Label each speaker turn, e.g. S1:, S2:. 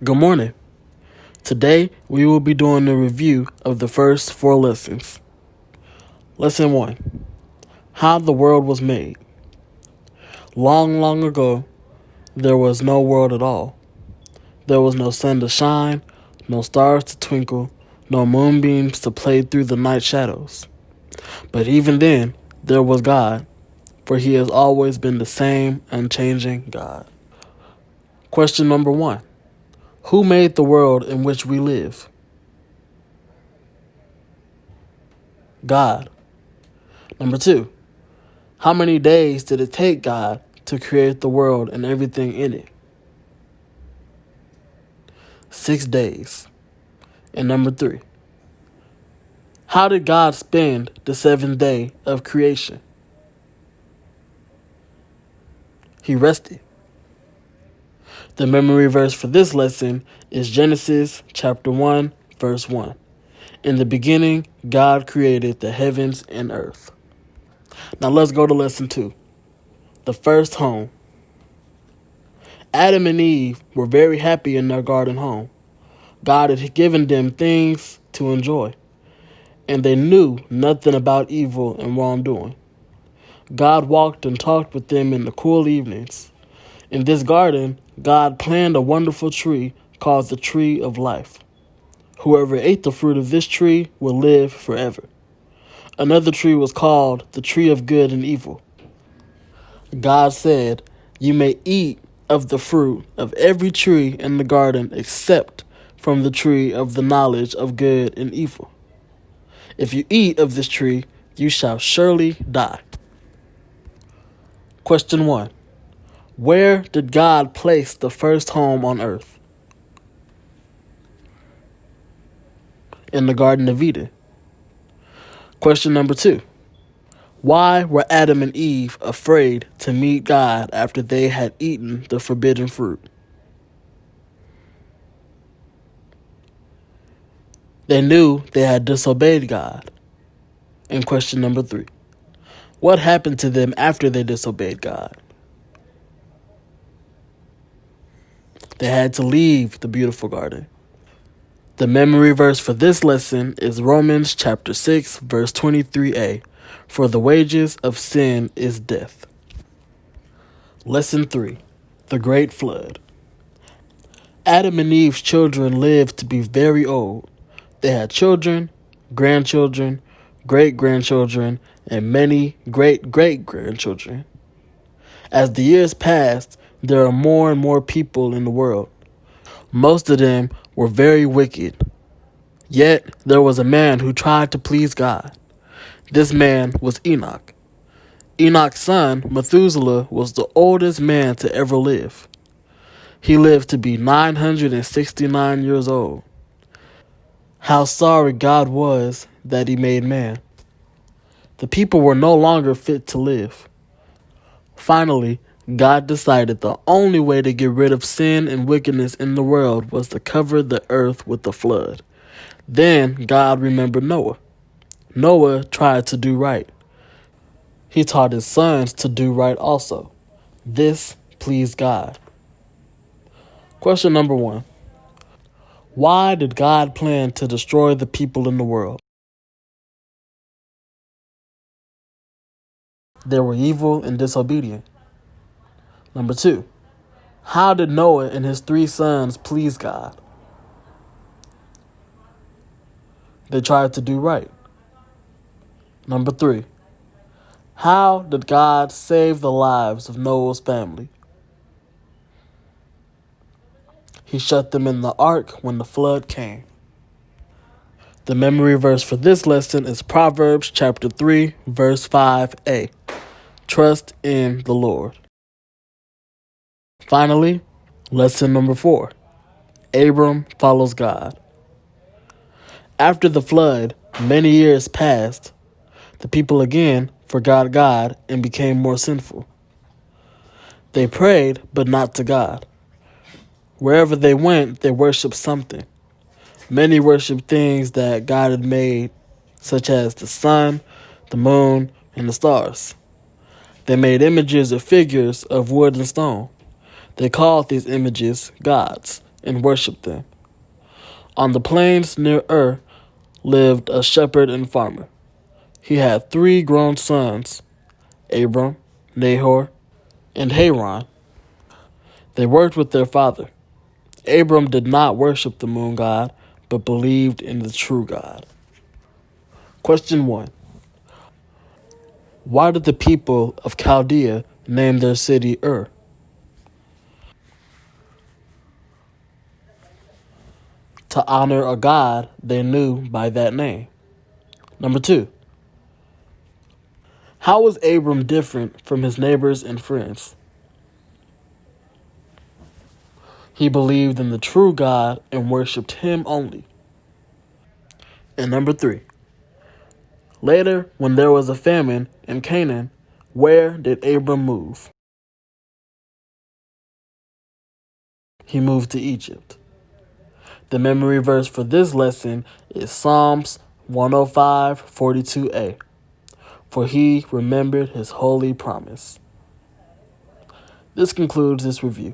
S1: Good morning. Today we will be doing a review of the first 4 lessons. Lesson 1. How the world was made. Long, long ago, there was no world at all. There was no sun to shine, no stars to twinkle, no moonbeams to play through the night shadows. But even then, there was God, for He has always been the same unchanging God. Question number 1. Who made the world in which we live? God. Number 2. How many days did it take God to create the world and everything in it? 6 days. And number 3. How did God spend the 7th day of creation? He rested. The memory verse for this lesson is Genesis chapter 1, verse 1. In the beginning, God created the heavens and earth. Now let's go to lesson 2. The first home. Adam and Eve were very happy in their garden home. God had given them things to enjoy, and they knew nothing about evil and wrongdoing. God walked and talked with them in the cool evenings. In this garden, God planted a wonderful tree called the tree of life. Whoever ate the fruit of this tree will live forever. Another tree was called the tree of good and evil. God said, "You may eat of the fruit of every tree in the garden except from the tree of the knowledge of good and evil. If you eat of this tree, you shall surely die." Question 1. Where did God place the first home on earth? In the Garden of Eden. Question number 2. Why were Adam and Eve afraid to meet God after they had eaten the forbidden fruit? They knew they had disobeyed God. And question number 3. What happened to them after they disobeyed God? They had to leave the beautiful garden. The memory verse for this lesson is Romans chapter 6, verse 23a. For the wages of sin is death. Lesson 3. The Great Flood. Adam and Eve's children lived to be very old. They had children, grandchildren, great-grandchildren, and many great-great-grandchildren. As the years passed, there are more and more people in the world. Most of them were very wicked. Yet there was a man who tried to please God. This man was Enoch. Enoch's son, Methuselah, was the oldest man to ever live. He lived to be 969 years old. How sorry God was that He made man. The people were no longer fit to live. Finally, God decided the only way to get rid of sin and wickedness in the world was to cover the earth with a flood. Then God remembered Noah. Noah tried to do right. He taught his sons to do right also. This pleased God. Question number 1. Why did God plan to destroy the people in the world? They were evil and disobedient. Number 2. How did Noah and his 3 sons please God? They tried to do right. Number 3. How did God save the lives of Noah's family? He shut them in the ark when the flood came. The memory verse for this lesson is Proverbs chapter 3, verse 5a. Trust in the Lord. Finally, lesson number 4. Abram follows God. After the flood, many years passed. The people again forgot God and became more sinful. They prayed, but not to God. Wherever they went, they worshiped something. Many worshiped things that God had made, such as the sun, the moon, and the stars. They made images or figures of wood and stone. They called these images gods and worshiped them. On the plains near Ur lived a shepherd and farmer. He had 3 grown sons, Abram, Nahor, and Haran. They worked with their father. Abram did not worship the moon god, but believed in the true God. Question 1. Why did the people of Chaldea name their city Ur? To honor a god they knew by that name. Number 2. How was Abram different from his neighbors and friends? He believed in the true God and worshipped him only. And number 3. Later, when there was a famine in Canaan, where did Abram move? He moved to Egypt. The memory verse for this lesson is Psalms 105:42a. For he remembered his holy promise. This concludes this review.